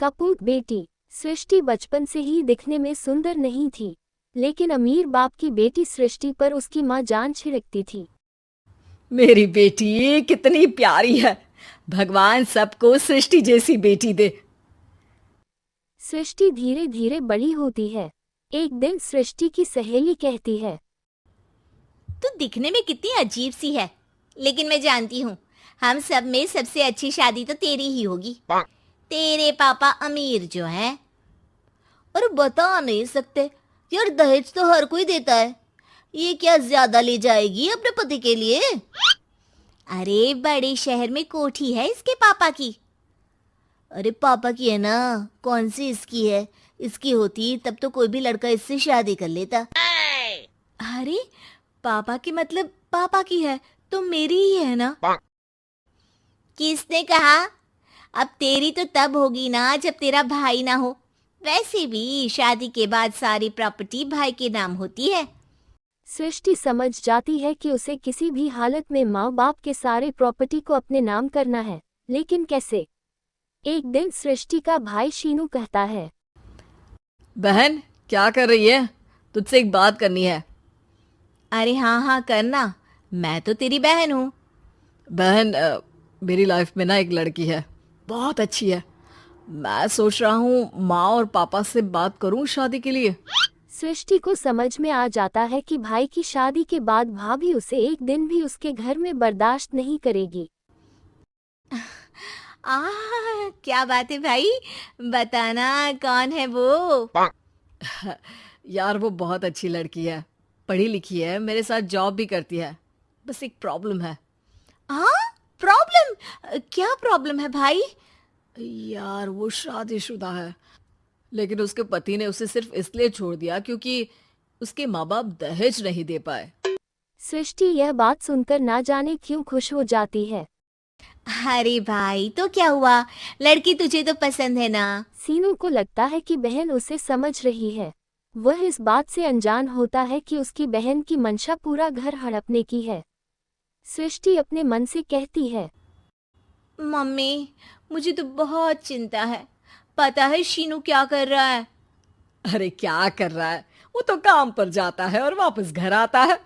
कपूत बेटी। सृष्टि बचपन से ही दिखने में सुंदर नहीं थी, लेकिन अमीर बाप की बेटी सृष्टि पर उसकी माँ जान छिड़कती थी। मेरी बेटी कितनी प्यारी है। भगवान सबको सृष्टि जैसी बेटी दे। सृष्टि धीरे धीरे बड़ी होती है। एक दिन सृष्टि की सहेली कहती है, तू दिखने में कितनी अजीब सी है, लेकिन मैं जानती हूँ हम सब में सबसे अच्छी शादी तो तेरी ही होगी। तेरे पापा अमीर जो हैं। और बता नहीं सकते यार, दहेज तो हर कोई देता है, ये क्या ज्यादा ले जाएगी अपने पति के लिए? अरे बड़े शहर में कोठी है इसके पापा की। अरे पापा की है ना, कौन सी इसकी है? इसकी होती तब तो कोई भी लड़का इससे शादी कर लेता। अरे पापा की मतलब पापा की है तो मेरी ही है ना? किसने कहा? अब तेरी तो तब होगी ना जब तेरा भाई ना हो। वैसे भी शादी के बाद सारी प्रॉपर्टी भाई के नाम होती है। सृष्टि समझ जाती है कि उसे किसी भी हालत में माँ बाप के सारे प्रॉपर्टी को अपने नाम करना है, लेकिन कैसे? एक दिन सृष्टि का भाई शीनू कहता है, बहन क्या कर रही है? तुझसे एक बात करनी है। अरे हाँ हाँ करना, मैं तो तेरी बहन हूँ। बहन मेरी लाइफ में ना एक लड़की है, बहुत अच्छी है। मैं सोच रहा हूँ माँ और पापा से बात करूँ शादी के लिए। सृष्टि को समझ में आ जाता है कि भाई की शादी के बाद भाभी उसे एक दिन भी उसके घर में बर्दाश्त नहीं करेगी। क्या बात है भाई, बताना कौन है वो? यार वो बहुत अच्छी लड़की है, पढ़ी लिखी है, मेरे साथ जॉब भी करती है। बस एक प्रॉब्लम है। हाँ प्रॉब्लम? क्या प्रॉब्लम है भाई? यार वो शादीशुदा है, लेकिन उसके पति ने उसे सिर्फ इसलिए छोड़ दिया क्योंकि उसके माँ बाप दहेज नहीं दे पाए। सृष्टि यह बात सुनकर ना जाने क्यों खुश हो जाती है। अरे भाई तो क्या हुआ, लड़की तुझे तो पसंद है ना? सीनू को लगता है कि बहन उसे समझ रही है। वह इस बात से अनजान होता है कि उसकी बहन की मंशा पूरा घर हड़पने की है। सृष्टि अपने मन से कहती है, मम्मी मुझे तो बहुत चिंता है। पता है शीनू क्या कर रहा है? अरे क्या कर रहा है? वो तो काम पर जाता है और वापस घर आता है।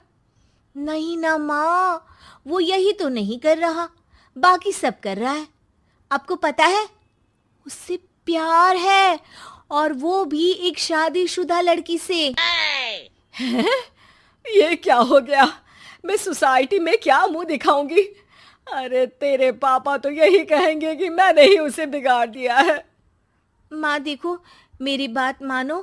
नहीं ना माँ, वो यही तो नहीं कर रहा, बाकी सब कर रहा है। आपको पता है उससे प्यार है, और वो भी एक शादीशुदा लड़की से। ये क्या हो गया? मैं सोसाइटी में क्या मुंह दिखाऊंगी? अरे तेरे पापा तो यही कहेंगे कि मैंने ही उसे बिगाड़ दिया है। माँ देखो, मेरी बात मानो,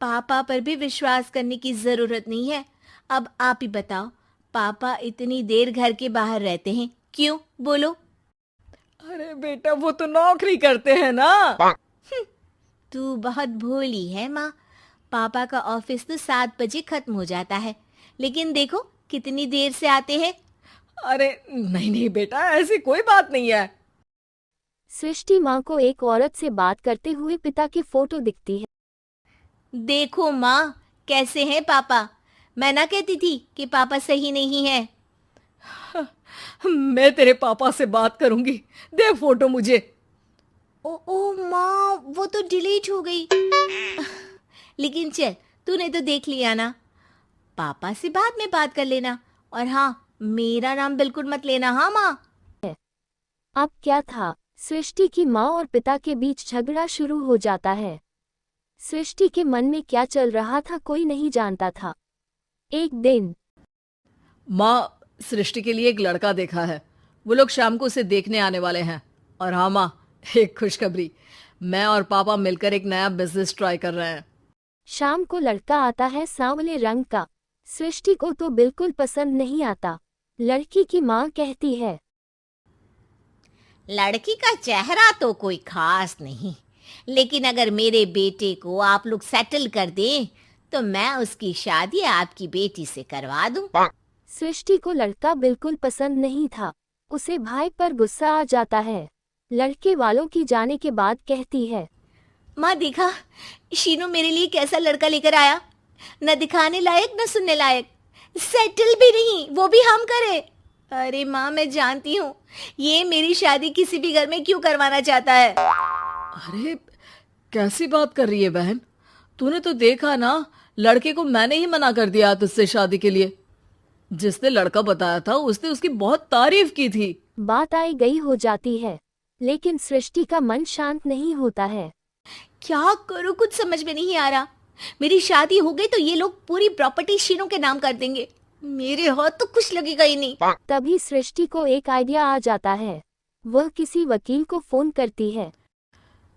पापा पर भी विश्वास करने की जरूरत नहीं है। अब आप ही बताओ, पापा इतनी देर घर के बाहर रहते हैं क्यों? बोलो। अरे बेटा वो तो नौकरी करते हैं ना। तू बहुत भोली है माँ। पापा का ऑफिस तो 7 बजे खत्म हो जाता है, लेकिन देखो कितनी देर से आते हैं। अरे नहीं नहीं बेटा, ऐसी कोई बात नहीं है। सृष्टि माँ को एक औरत से बात करते हुए पिता की फोटो दिखती है। देखो माँ, कैसे हैं पापा? मैं ना कहती थी कि पापा सही नहीं है। मैं तेरे पापा से बात करूंगी, दे फोटो मुझे। ओ माँ, वो तो डिलीट हो गई। लेकिन चल, तूने तो देख लिया ना। पापा से बाद में बात कर लेना, और हाँ, मेरा नाम बिल्कुल मत लेना। हाँ माँ। अब क्या था, सृष्टि की माँ और पिता के बीच झगड़ा शुरू हो जाता है। सृष्टि के मन में क्या चल रहा था कोई नहीं जानता था। एक दिन माँ, सृष्टि के लिए एक लड़का देखा है, वो लोग शाम को उसे देखने आने वाले हैं। और हाँ माँ, एक खुशखबरी, मैं और पापा मिलकर एक नया बिजनेस ट्राई कर रहे हैं। शाम को लड़का आता है सांवले रंग का। सृष्टि को तो बिल्कुल पसंद नहीं आता। लड़की की माँ कहती है, लड़की का चेहरा तो कोई खास नहीं, लेकिन अगर मेरे बेटे को आप लोग सेटल कर दें तो मैं उसकी शादी आपकी बेटी से करवा दूं। सृष्टि को लड़का बिल्कुल पसंद नहीं था। उसे भाई पर गुस्सा आ जाता है। लड़के वालों की जाने के बाद कहती है, माँ देखा, शीनू मेरे लिए कैसा लड़का लेकर आया, न दिखाने लायक न सुनने लायक, सेटल भी नहीं, वो भी हम करे। अरे माँ, मैं जानती हूँ ये मेरी शादी किसी भी घर में क्यों करवाना चाहता है। अरे कैसी बात कर रही है बहन? तूने तो देखा ना, लड़के को मैंने ही मना कर दिया तुझसे शादी के लिए। जिसने लड़का बताया था उसने उसकी बहुत तारीफ की थी। बात आई गई हो जाती है, लेकिन सृष्टि का मन शांत नहीं होता है। क्या करूं, कुछ समझ में नहीं आ रहा। मेरी शादी हो गई तो ये लोग पूरी प्रॉपर्टी शीनू के नाम कर देंगे। मेरे हाथ तो कुछ लगेगा ही नहीं। तभी सृष्टि को एक आइडिया आ जाता है। वह किसी वकील को फोन करती है।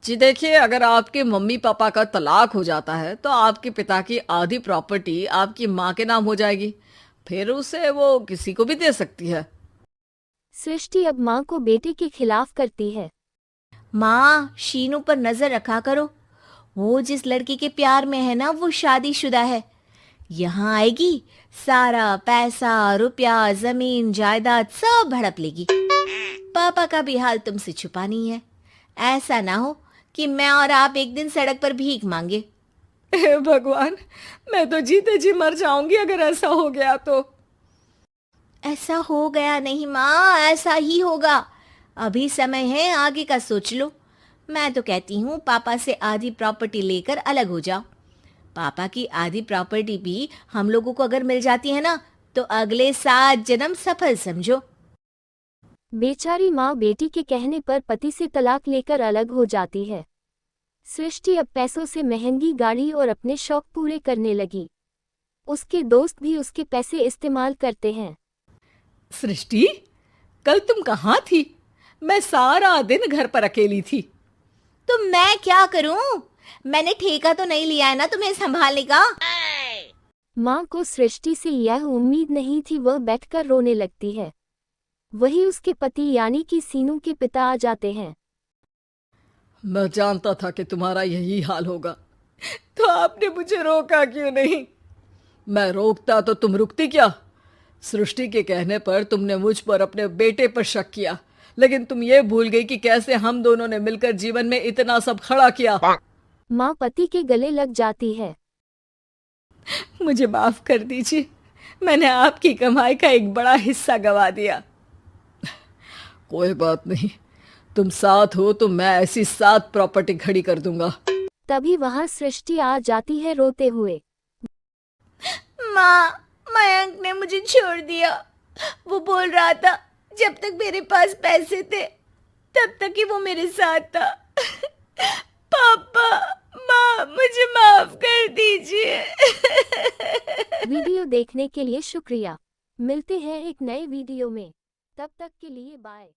जी देखिए, अगर आपके मम्मी पापा का तलाक हो जाता है तो आपके पिता की आधी प्रॉपर्टी आपकी माँ के नाम हो जाएगी। फिर उसे वो किसी को भी दे सकती है। सृष्टि अब माँ को बेटे के खिलाफ करती है। माँ, शीनू पर नजर रखा करो। वो जिस लड़की के प्यार में है ना, वो शादीशुदा है। यहाँ आएगी, सारा पैसा, रुपया, जमीन, जायदाद सब हड़प लेगी। पापा का भी हाल तुमसे छुपा नहीं है। ऐसा ना हो कि मैं और आप एक दिन सड़क पर भीख मांगे। हे भगवान, मैं तो जीते जी मर जाऊंगी अगर ऐसा हो गया तो। ऐसा हो गया नहीं माँ, ऐसा ही होगा। अभी समय है, आगे का सोच लो। मैं तो कहती हूँ पापा से आधी प्रॉपर्टी लेकर अलग हो जाओ। पापा की आधी प्रॉपर्टी भी हम लोगों को अगर मिल जाती है ना, तो अगले 7 जन्म सफल समझो। बेचारी माँ बेटी के कहने पर पति से तलाक लेकर अलग हो जाती है। सृष्टि अब पैसों से महंगी गाड़ी और अपने शौक पूरे करने लगी। उसके दोस्त भी उसके पैसे इस्तेमाल करते हैं। सृष्टि, कल तुम कहाँ थी? मैं सारा दिन घर पर अकेली थी। तो मैं क्या करूं? मैंने ठेका तो नहीं लिया है ना तुम्हें संभालने का। माँ को सृष्टि से यह उम्मीद नहीं थी। वह बैठकर रोने लगती है। वही उसके पति यानी कि सीनू के पिता आ जाते हैं। मैं जानता था कि तुम्हारा यही हाल होगा, तो आपने मुझे रोका क्यों नहीं? मैं रोकता तो तुम रुकती क्या? सृष्टि के कहने पर तुमने मुझ पर, अपने बेटे पर शक किया, लेकिन तुम ये भूल गई कि कैसे हम दोनों ने मिलकर जीवन में इतना सब खड़ा किया। माँ पति के गले लग जाती है। मुझे माफ कर दीजिए, मैंने आपकी कमाई का एक बड़ा हिस्सा गवा दिया। कोई बात नहीं, तुम साथ हो तो मैं ऐसी 7 प्रॉपर्टी खड़ी कर दूंगा। तभी वहाँ सृष्टि आ जाती है रोते हुए। माँ, मयंक ने मुझे छोड़ दिया। वो बोल रहा था जब तक मेरे पास पैसे थे तब तक ही वो मेरे साथ था। पापा, माँ, मुझे माफ कर दीजिए। वीडियो देखने के लिए शुक्रिया। मिलते हैं एक नए वीडियो में। तब तक के लिए बाय।